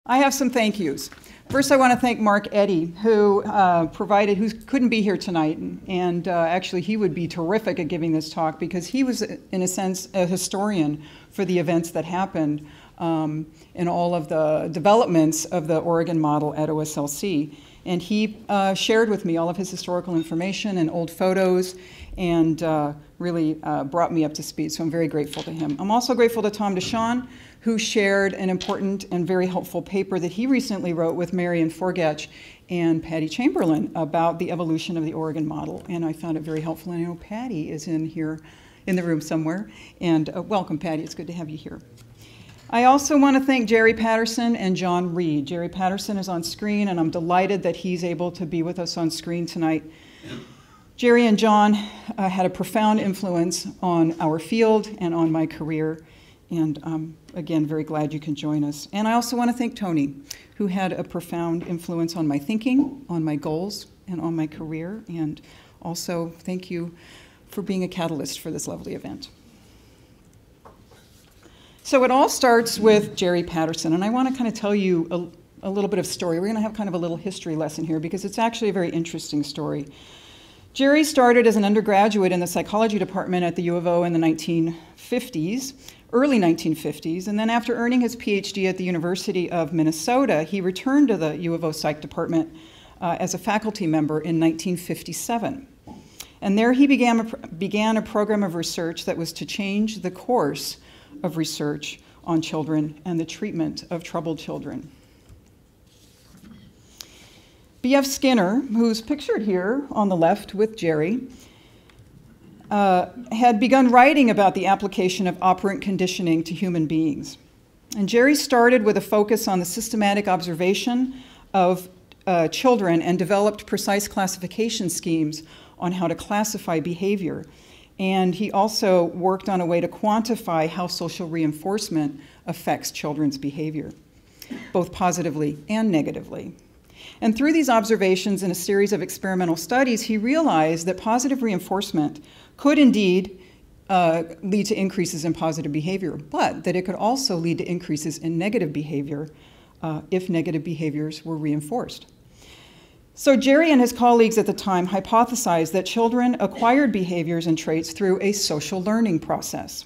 I have some thank yous. First, I want to thank Mark Eddy, who couldn't be here tonight, and actually he would be terrific at giving this talk because he was, in a sense, a historian for the events that happened in all of the developments of the Oregon model at OSLC. And he shared with me all of his historical information and old photos and really brought me up to speed, so I'm very grateful to him. I'm also grateful to Tom Dishion, who shared an important and very helpful paper that he recently wrote with Marion Forgetch and Patti Chamberlain about the evolution of the Oregon model. And I found it very helpful. And I know Patti is in here in the room somewhere. And welcome, Patti. It's good to have you here. I also want to thank Jerry Patterson and John Reed. Jerry Patterson is on screen, and I'm delighted that he's able to be with us on screen tonight. Jerry and John had a profound influence on our field and on my career. And again, very glad you can join us. And I also want to thank Tony, who had a profound influence on my thinking, on my goals, and on my career. And also, thank you for being a catalyst for this lovely event. So it all starts with Jerry Patterson. And I want to kind of tell you a little bit of story. We're going to have kind of a little history lesson here because it's actually a very interesting story. Jerry started as an undergraduate in the psychology department at the U of O in the 1950s. Early 1950s, and then after earning his Ph.D. at the University of Minnesota, he returned to the U of O Psych Department as a faculty member in 1957. And there he began a program of research that was to change the course of research on children and the treatment of troubled children. B.F. Skinner, who's pictured here on the left with Jerry, had begun writing about the application of operant conditioning to human beings. And Jerry started with a focus on the systematic observation of children and developed precise classification schemes on how to classify behavior. And he also worked on a way to quantify how social reinforcement affects children's behavior, both positively and negatively. And through these observations and a series of experimental studies, he realized that positive reinforcement could indeed lead to increases in positive behavior, but that it could also lead to increases in negative behavior if negative behaviors were reinforced. So Jerry and his colleagues at the time hypothesized that children acquired behaviors and traits through a social learning process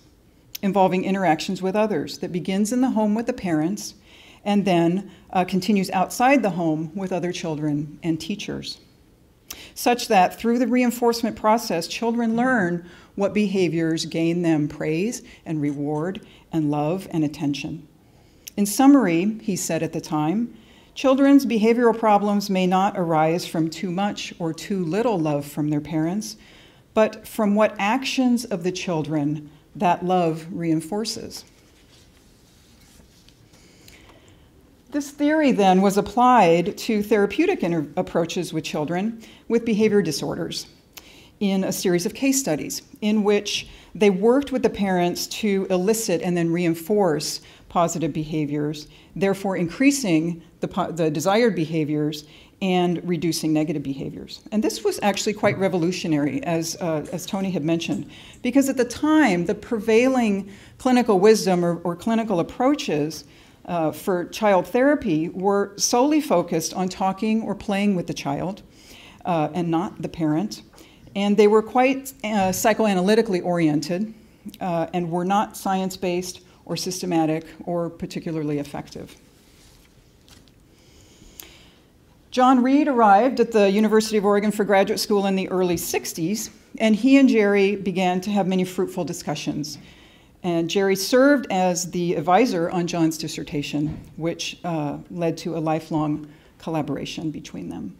involving interactions with others that begins in the home with the parents and then continues outside the home with other children and teachers, such that through the reinforcement process, children learn what behaviors gain them praise and reward and love and attention. In summary, he said at the time, children's behavioral problems may not arise from too much or too little love from their parents, but from what actions of the children that love reinforces. This theory then was applied to therapeutic approaches with children with behavior disorders in a series of case studies in which they worked with the parents to elicit and then reinforce positive behaviors, therefore increasing the desired behaviors and reducing negative behaviors. And this was actually quite revolutionary, as Tony had mentioned, because at the time, the prevailing clinical wisdom or clinical approaches for child therapy were solely focused on talking or playing with the child and not the parent. And they were quite psychoanalytically oriented and were not science-based or systematic or particularly effective. John Reed arrived at the University of Oregon for graduate school in the early 60s, and he and Jerry began to have many fruitful discussions. And Jerry served as the advisor on John's dissertation, which led to a lifelong collaboration between them.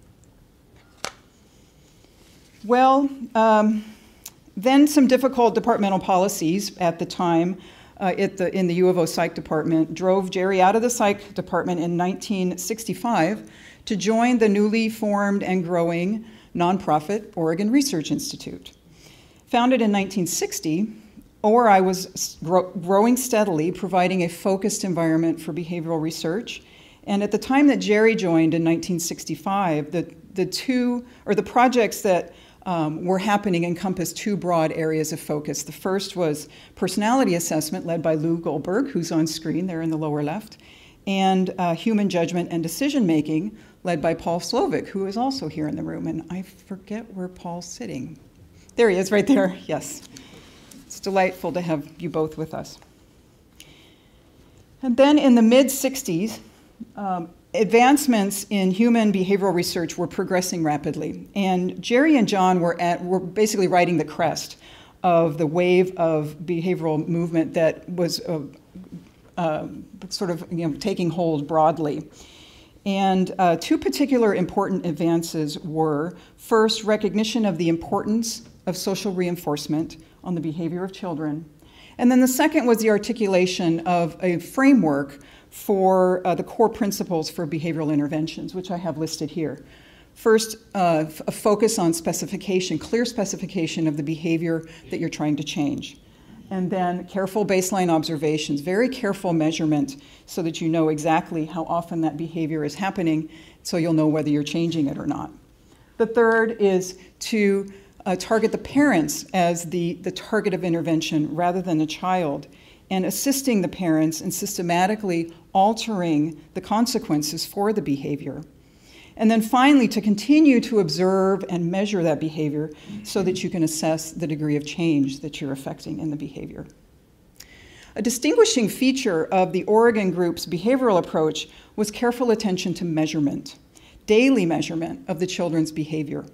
Well, then some difficult departmental policies at the time in the U of O Psych Department drove Jerry out of the Psych Department in 1965 to join the newly formed and growing nonprofit Oregon Research Institute. Founded in 1960, ORI was growing steadily, providing a focused environment for behavioral research. And at the time that Jerry joined in 1965, the projects that were happening encompassed two broad areas of focus. The first was personality assessment, led by Lou Goldberg, who's on screen there in the lower left, and human judgment and decision-making, led by Paul Slovic, who is also here in the room. And I forget where Paul's sitting. There he is, right there, yes. It's delightful to have you both with us. And then in the mid-60s, advancements in human behavioral research were progressing rapidly. And Jerry and John were basically riding the crest of the wave of behavioral movement that was sort of taking hold broadly. And two particular important advances were, first, recognition of the importance of social reinforcement on the behavior of children. And then the second was the articulation of a framework for the core principles for behavioral interventions, which I have listed here. First, a focus on specification, clear specification of the behavior that you're trying to change. And then careful baseline observations, very careful measurement so that you know exactly how often that behavior is happening, so you'll know whether you're changing it or not. The third is to target the parents as the target of intervention rather than the child, and assisting the parents in systematically altering the consequences for the behavior. And then finally, to continue to observe and measure that behavior so that you can assess the degree of change that you're affecting in the behavior. A distinguishing feature of the Oregon group's behavioral approach was careful attention to measurement, daily measurement of the children's behavior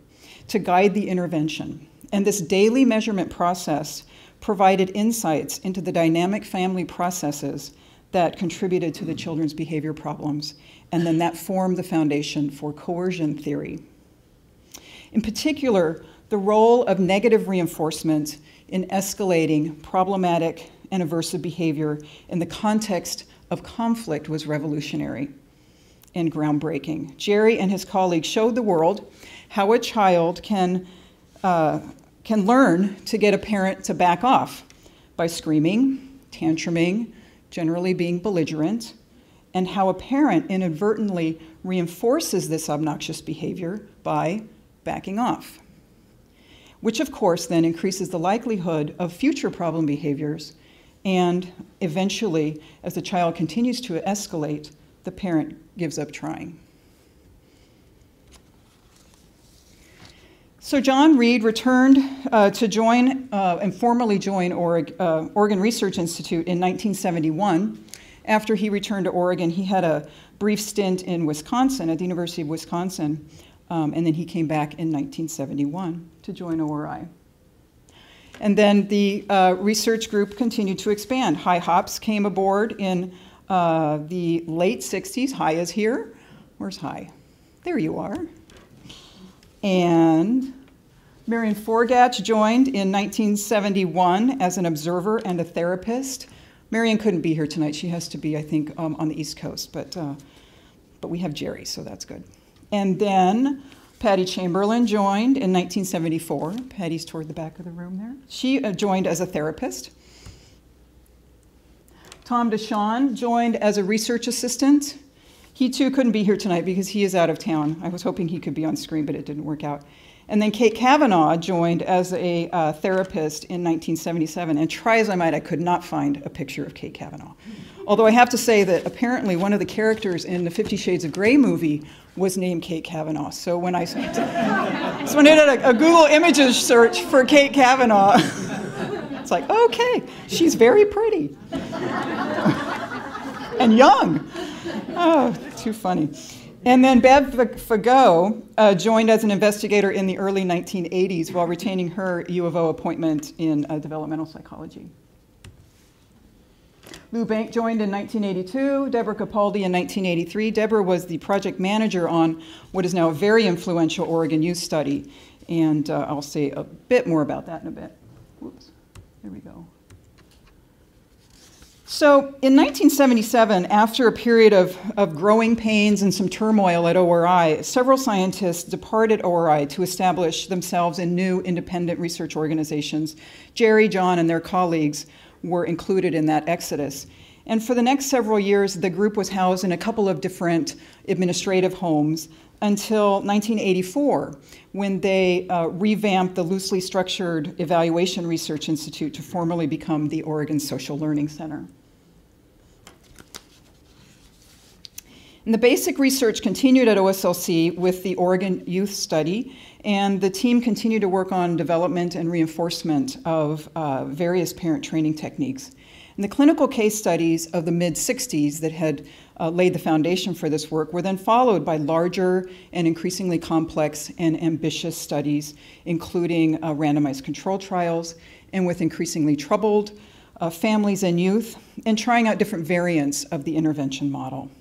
to guide the intervention. And this daily measurement process provided insights into the dynamic family processes that contributed to the children's behavior problems, and then that formed the foundation for coercion theory. In particular, the role of negative reinforcement in escalating problematic and aversive behavior in the context of conflict was revolutionary and groundbreaking. Jerry and his colleagues showed the world how a child can learn to get a parent to back off by screaming, tantruming, generally being belligerent, and how a parent inadvertently reinforces this obnoxious behavior by backing off, which of course then increases the likelihood of future problem behaviors, and eventually, as the child continues to escalate, the parent gives up trying. So John Reed returned to join and formally join Oregon Research Institute in 1971. After he returned to Oregon, he had a brief stint in Wisconsin, at the University of Wisconsin, and then he came back in 1971 to join ORI. And then the research group continued to expand. Hi Hops came aboard in the late 60s. Hi is here. Where's Hi? There you are. And Marion Forgatch joined in 1971 as an observer and a therapist. Marion couldn't be here tonight. She has to be, I think, on the East Coast, but we have Jerry, so that's good. And then Patti Chamberlain joined in 1974. Patty's toward the back of the room there. She joined as a therapist. Tom Dishion joined as a research assistant. He too couldn't be here tonight because he is out of town. I was hoping he could be on screen, but it didn't work out. And then Kate Kavanaugh joined as a therapist in 1977. And try as I might, I could not find a picture of Kate Kavanaugh. Although I have to say that apparently one of the characters in the 50 Shades of Grey movie was named Kate Kavanaugh. So when I did a Google images search for Kate Kavanaugh, it's like, okay, she's very pretty. And young. Oh, too funny. And then Bev Fagot joined as an investigator in the early 1980s while retaining her U of O appointment in developmental psychology. Lou Bank joined in 1982, Deborah Capaldi in 1983. Deborah was the project manager on what is now a very influential Oregon youth study, and I'll say a bit more about that in a bit. Whoops, there we go. So in 1977, after a period of growing pains and some turmoil at ORI, several scientists departed ORI to establish themselves in new independent research organizations. Jerry, John, and their colleagues were included in that exodus. And for the next several years, the group was housed in a couple of different administrative homes until 1984, when they revamped the loosely structured Evaluation Research Institute to formally become the Oregon Social Learning Center. And the basic research continued at OSLC with the Oregon Youth Study, and the team continued to work on development and reinforcement of various parent training techniques. And the clinical case studies of the mid-60s that had laid the foundation for this work were then followed by larger and increasingly complex and ambitious studies, including randomized control trials, and with increasingly troubled families and youth, and trying out different variants of the intervention model.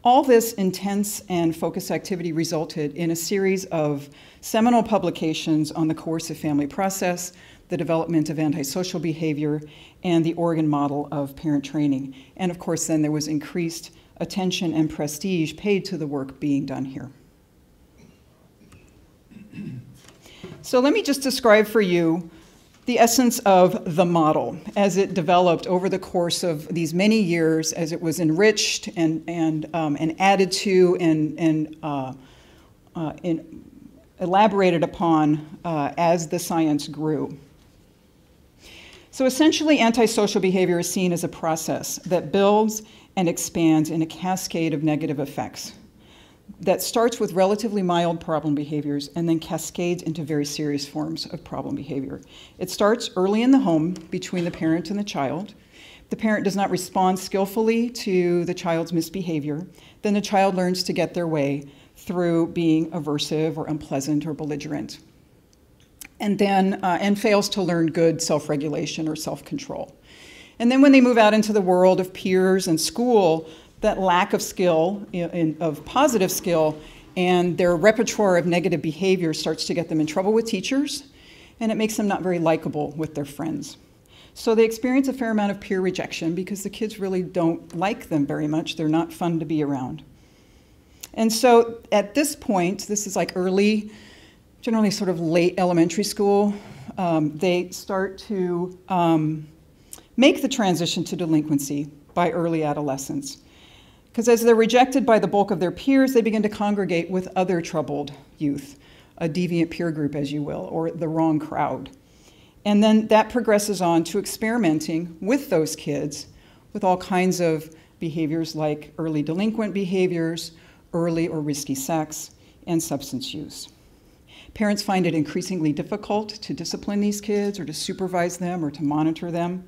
All this intense and focused activity resulted in a series of seminal publications on the coercive family process, the development of antisocial behavior, and the Oregon model of parent training. And of course, then there was increased attention and prestige paid to the work being done here. So let me just describe for you the essence of the model as it developed over the course of these many years, as it was enriched and added to and elaborated upon as the science grew. So essentially, antisocial behavior is seen as a process that builds and expands in a cascade of negative effects that starts with relatively mild problem behaviors and then cascades into very serious forms of problem behavior. It starts early in the home between the parent and the child. The parent does not respond skillfully to the child's misbehavior. Then the child learns to get their way through being aversive or unpleasant or belligerent, and then fails to learn good self-regulation or self-control. And then when they move out into the world of peers and school, that lack of skill, of positive skill, and their repertoire of negative behavior starts to get them in trouble with teachers, and it makes them not very likable with their friends. So they experience a fair amount of peer rejection because the kids really don't like them very much. They're not fun to be around. And so at this point, this is like early, generally sort of late elementary school, they start to make the transition to delinquency by early adolescence. Because as they're rejected by the bulk of their peers, they begin to congregate with other troubled youth, a deviant peer group, as you will, or the wrong crowd. And then that progresses on to experimenting with those kids with all kinds of behaviors like early delinquent behaviors, early or risky sex, and substance use. Parents find it increasingly difficult to discipline these kids or to supervise them or to monitor them.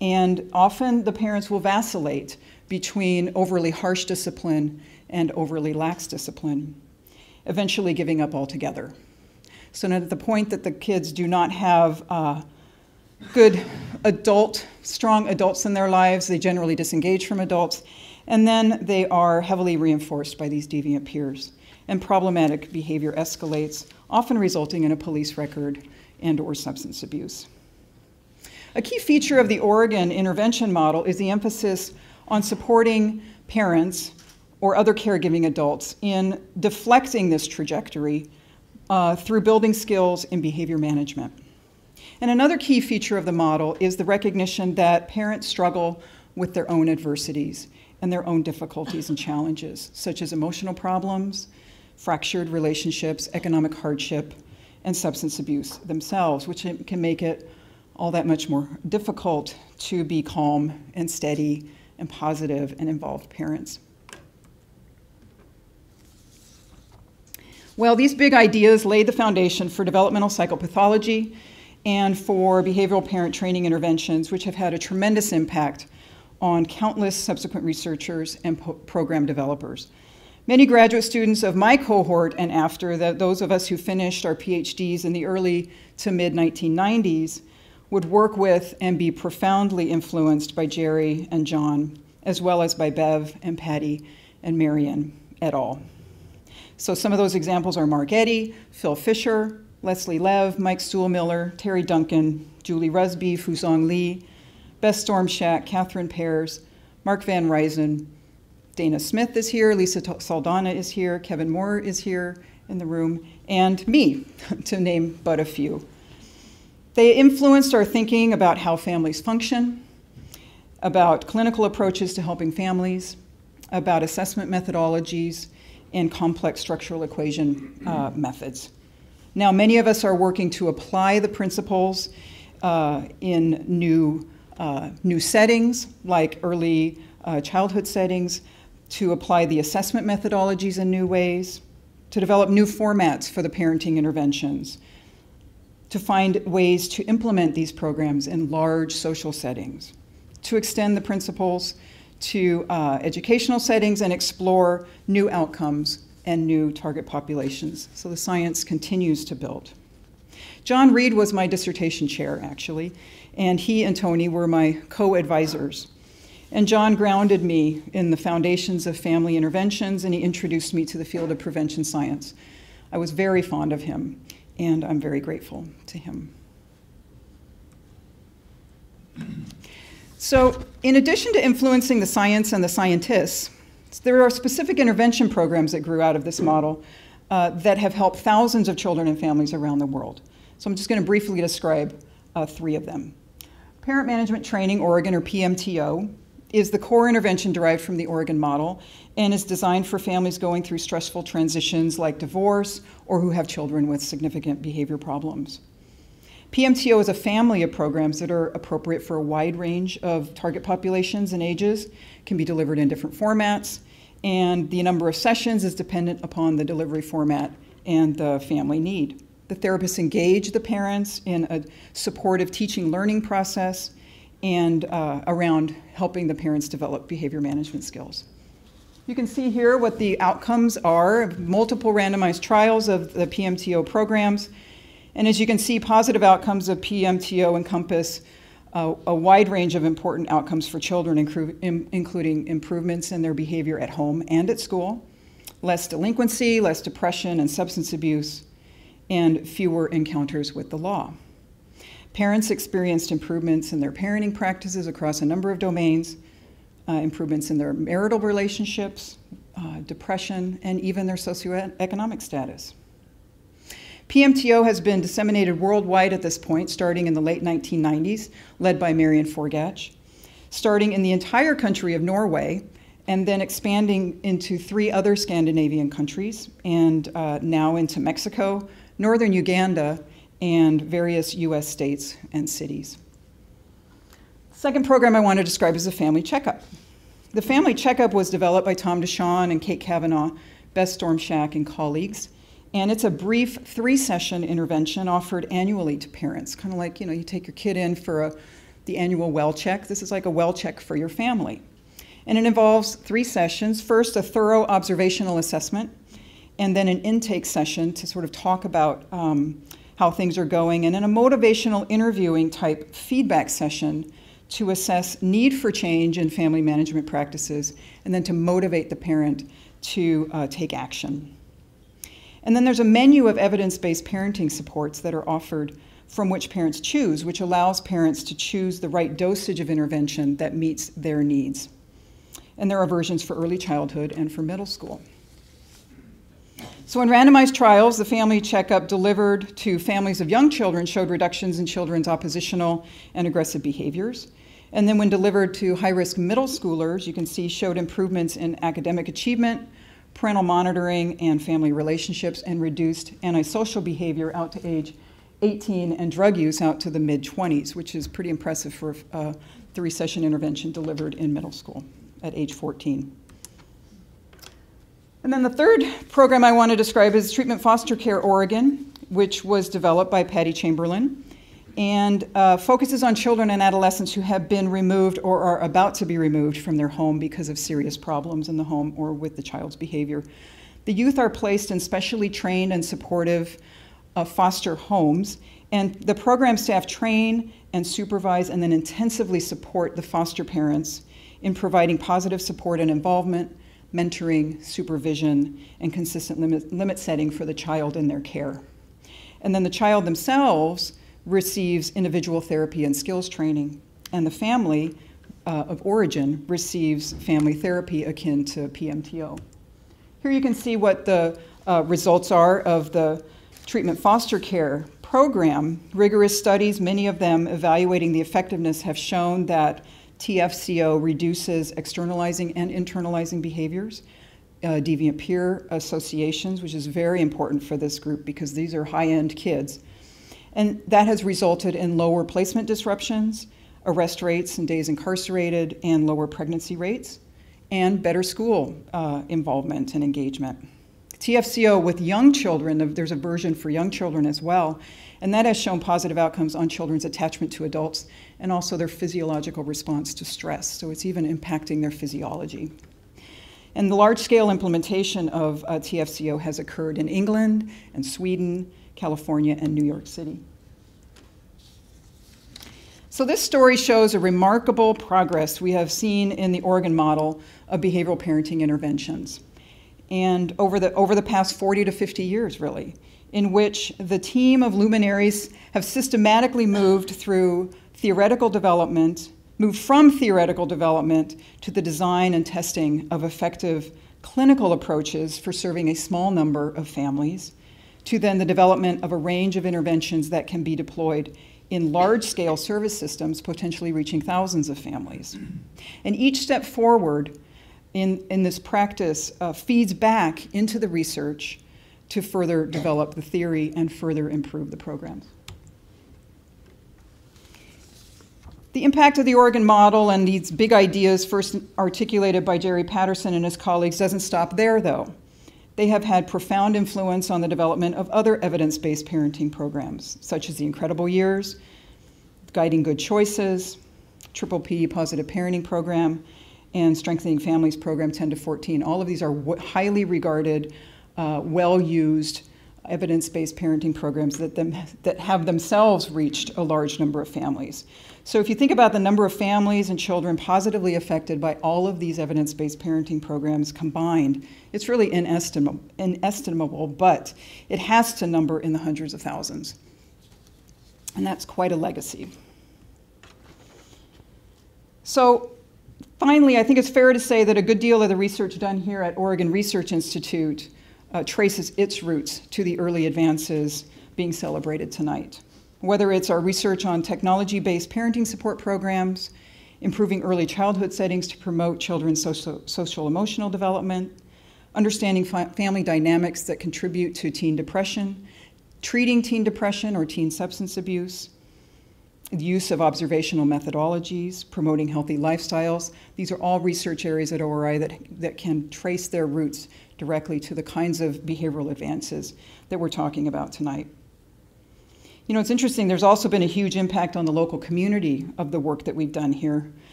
And often the parents will vacillate between overly harsh discipline and overly lax discipline, eventually giving up altogether. So at the point that the kids do not have good strong adults in their lives, they generally disengage from adults, and then they are heavily reinforced by these deviant peers. And problematic behavior escalates, often resulting in a police record and/or substance abuse. A key feature of the Oregon intervention model is the emphasis on supporting parents or other caregiving adults in deflecting this trajectory through building skills in behavior management. And another key feature of the model is the recognition that parents struggle with their own adversities and their own difficulties and challenges, such as emotional problems, fractured relationships, economic hardship, and substance abuse themselves, which can make it all that much more difficult to be calm and steady and positive and involved parents. Well, these big ideas laid the foundation for developmental psychopathology and for behavioral parent training interventions, which have had a tremendous impact on countless subsequent researchers and program developers. Many graduate students of my cohort and after, those of us who finished our PhDs in the early to mid-1990s, would work with and be profoundly influenced by Jerry and John, as well as by Bev and Patti and Marion et al. So some of those examples are Mark Eddy, Phil Fisher, Leslie Lev, Mike Stuhlmiller, Terry Duncan, Julie Rusby, Fuzhong Lee, Beth Stormshack, Catherine Pears, Mark Van Ryzen, Dana Smith is here, Lisa Saldana is here, Kevin Moore is here in the room, and me, to name but a few. They influenced our thinking about how families function, about clinical approaches to helping families, about assessment methodologies, and complex structural equation methods. Now, many of us are working to apply the principles in new settings, like early childhood settings, to apply the assessment methodologies in new ways, to develop new formats for the parenting interventions, to find ways to implement these programs in large social settings, to extend the principles to educational settings and explore new outcomes and new target populations. So the science continues to build. John Reed was my dissertation chair, actually, and he and Tony were my co-advisors. And John grounded me in the foundations of family interventions, and he introduced me to the field of prevention science. I was very fond of him, and I'm very grateful to him. So, in addition to influencing the science and the scientists, there are specific intervention programs that grew out of this model that have helped thousands of children and families around the world. So I'm just going to briefly describe 3 of them. Parent Management Training Oregon, or PMTO, is the core intervention derived from the Oregon model and is designed for families going through stressful transitions like divorce or who have children with significant behavior problems. PMTO is a family of programs that are appropriate for a wide range of target populations and ages, can be delivered in different formats, and the number of sessions is dependent upon the delivery format and the family need. The therapists engage the parents in a supportive teaching learning process and around helping the parents develop behavior management skills. You can see here what the outcomes are of multiple randomized trials of the PMTO programs. And as you can see, positive outcomes of PMTO encompass a wide range of important outcomes for children, including improvements in their behavior at home and at school, less delinquency, less depression and substance abuse, and fewer encounters with the law. Parents experienced improvements in their parenting practices across a number of domains, improvements in their marital relationships, depression, and even their socioeconomic status. PMTO has been disseminated worldwide at this point, starting in the late 1990s, led by Marion Forgach, starting in the entire country of Norway, and then expanding into 3 other Scandinavian countries, and now into Mexico, northern Uganda, and various US states and cities. The second program I want to describe is the Family Checkup. The Family Checkup was developed by Tom Dishion and Kate Kavanaugh, Beth Stormshack, and colleagues. And it's a brief 3-session intervention offered annually to parents, kind of like, you take your kid in for the annual well check. This is like a well check for your family. And it involves 3 sessions. First, a thorough observational assessment, and then an intake session to sort of talk about how things are going, and then a motivational interviewing type feedback session to assess need for change in family management practices, and then to motivate the parent to take action. And then there's a menu of evidence-based parenting supports that are offered from which parents choose, which allows parents to choose the right dosage of intervention that meets their needs. And there are versions for early childhood and for middle school. So in randomized trials, the Family Checkup delivered to families of young children showed reductions in children's oppositional and aggressive behaviors. And then when delivered to high-risk middle schoolers, you can see showed improvements in academic achievement, parental monitoring, and family relationships, and reduced antisocial behavior out to age 18 and drug use out to the mid-20s, which is pretty impressive for a 3-session intervention delivered in middle school at age 14. And then the third program I want to describe is Treatment Foster Care Oregon, which was developed by Patti Chamberlain, and focuses on children and adolescents who have been removed or are about to be removed from their home because of serious problems in the home or with the child's behavior. The youth are placed in specially trained and supportive foster homes, and the program staff train and supervise and then intensively support the foster parents in providing positive support and involvement, mentoring, supervision, and consistent limit setting for the child in their care. And then the child themselves receives individual therapy and skills training, and the family of origin receives family therapy akin to PMTO. Here you can see what the results are of the treatment foster care program. Rigorous studies, many of them evaluating the effectiveness, have shown that TFCO reduces externalizing and internalizing behaviors, deviant peer associations, which is very important for this group because these are high-end kids. And that has resulted in lower placement disruptions, arrest rates and days incarcerated, and lower pregnancy rates. and better school involvement and engagement. TFCO with young children, there's a version for young children as well, and that has shown positive outcomes on children's attachment to adults and also their physiological response to stress. So it's even impacting their physiology. And the large-scale implementation of TFCO has occurred in England and Sweden, California, and New York City. So this story shows a remarkable progress we have seen in the Oregon model of behavioral parenting interventions. And over the past 40 to 50 years, really, in which the team of luminaries have systematically moved from theoretical development to the design and testing of effective clinical approaches for serving a small number of families, to then the development of a range of interventions that can be deployed in large-scale service systems, potentially reaching thousands of families. And each step forward in this practice feeds back into the research to further develop the theory and further improve the programs. The impact of the Oregon model and these big ideas first articulated by Jerry Patterson and his colleagues doesn't stop there, though. They have had profound influence on the development of other evidence-based parenting programs, such as the Incredible Years, Guiding Good Choices, Triple P Positive Parenting Program, and Strengthening Families Program 10 to 14. All of these are highly regarded, well-used, evidence-based parenting programs that have themselves reached a large number of families. So if you think about the number of families and children positively affected by all of these evidence-based parenting programs combined, it's really inestimable, but it has to number in the hundreds of thousands. And that's quite a legacy. So finally, I think it's fair to say that a good deal of the research done here at Oregon Research Institute traces its roots to the early advances being celebrated tonight. Whether it's our research on technology-based parenting support programs, improving early childhood settings to promote children's social-emotional development, understanding family dynamics that contribute to teen depression, treating teen depression or teen substance abuse, the use of observational methodologies, promoting healthy lifestyles. These are all research areas at ORI that can trace their roots directly to the kinds of behavioral advances that we're talking about tonight. You know, it's interesting, there's also been a huge impact on the local community of the work that we've done here.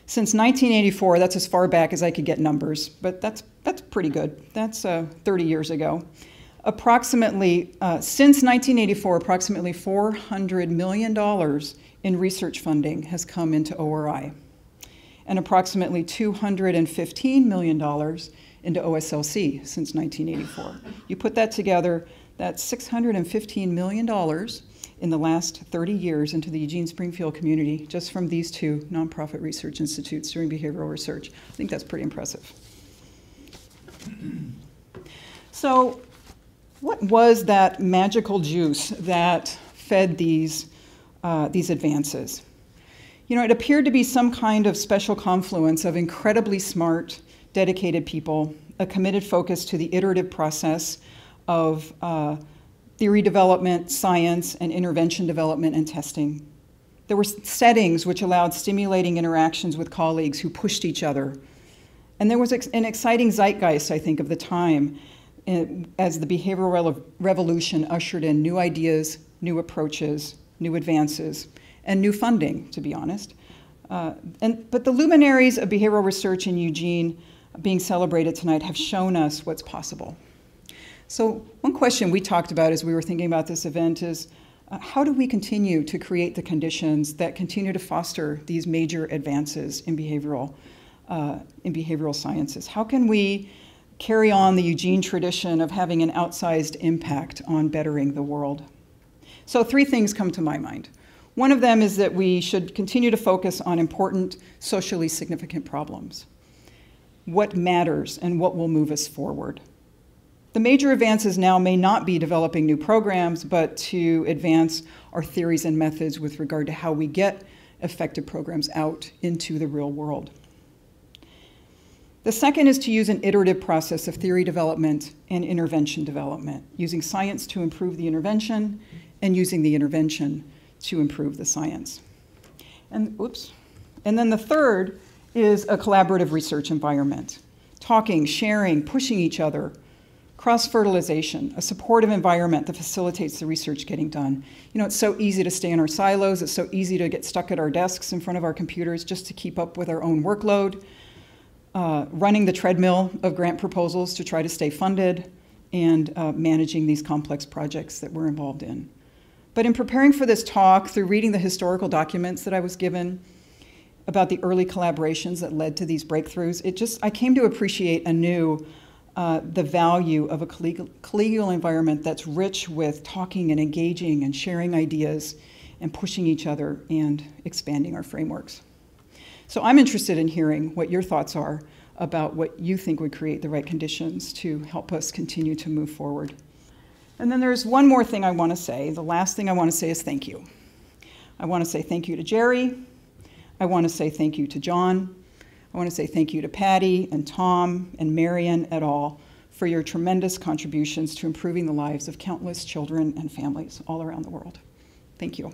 Since 1984, that's as far back as I could get numbers, but that's pretty good. That's 30 years ago. Since 1984, approximately $400 million in research funding has come into ORI, and approximately $215 million into OSLC since 1984. You put that together, that's $615 million in the last 30 years into the Eugene Springfield community, just from these two nonprofit research institutes doing behavioral research. I think that's pretty impressive. So what was that magical juice that fed these advances? You know, it appeared to be some kind of special confluence of incredibly smart, dedicated people, a committed focus to the iterative process of theory development, science, and intervention development and testing. There were settings which allowed stimulating interactions with colleagues who pushed each other. And there was an exciting zeitgeist, I think, of the time as the behavioral revolution ushered in new ideas, new approaches, new advances, and new funding, to be honest. But the luminaries of behavioral research in Eugene being celebrated tonight have shown us what's possible. So one question we talked about as we were thinking about this event is, how do we continue to create the conditions that continue to foster these major advances in behavioral sciences? How can we carry on the Eugene tradition of having an outsized impact on bettering the world? So 3 things come to my mind. One of them is that we should continue to focus on important socially significant problems. What matters and what will move us forward? The major advances now may not be developing new programs, but to advance our theories and methods with regard to how we get effective programs out into the real world. The second is to use an iterative process of theory development and intervention development, using science to improve the intervention and using the intervention to improve the science. And then the third is a collaborative research environment. Talking, sharing, pushing each other, cross-fertilization, a supportive environment that facilitates the research getting done. You know, it's so easy to stay in our silos. It's so easy to get stuck at our desks in front of our computers just to keep up with our own workload, running the treadmill of grant proposals to try to stay funded, and managing these complex projects that we're involved in. But in preparing for this talk, through reading the historical documents that I was given about the early collaborations that led to these breakthroughs, I came to appreciate anew the value of a collegial environment that's rich with talking and engaging and sharing ideas and pushing each other and expanding our frameworks. So I'm interested in hearing what your thoughts are about what you think would create the right conditions to help us continue to move forward. And then there's one more thing I want to say. The last thing I want to say is thank you. I want to say thank you to Jerry. I want to say thank you to John. I want to say thank you to Patti and Tom and Marion et al. For your tremendous contributions to improving the lives of countless children and families all around the world. Thank you.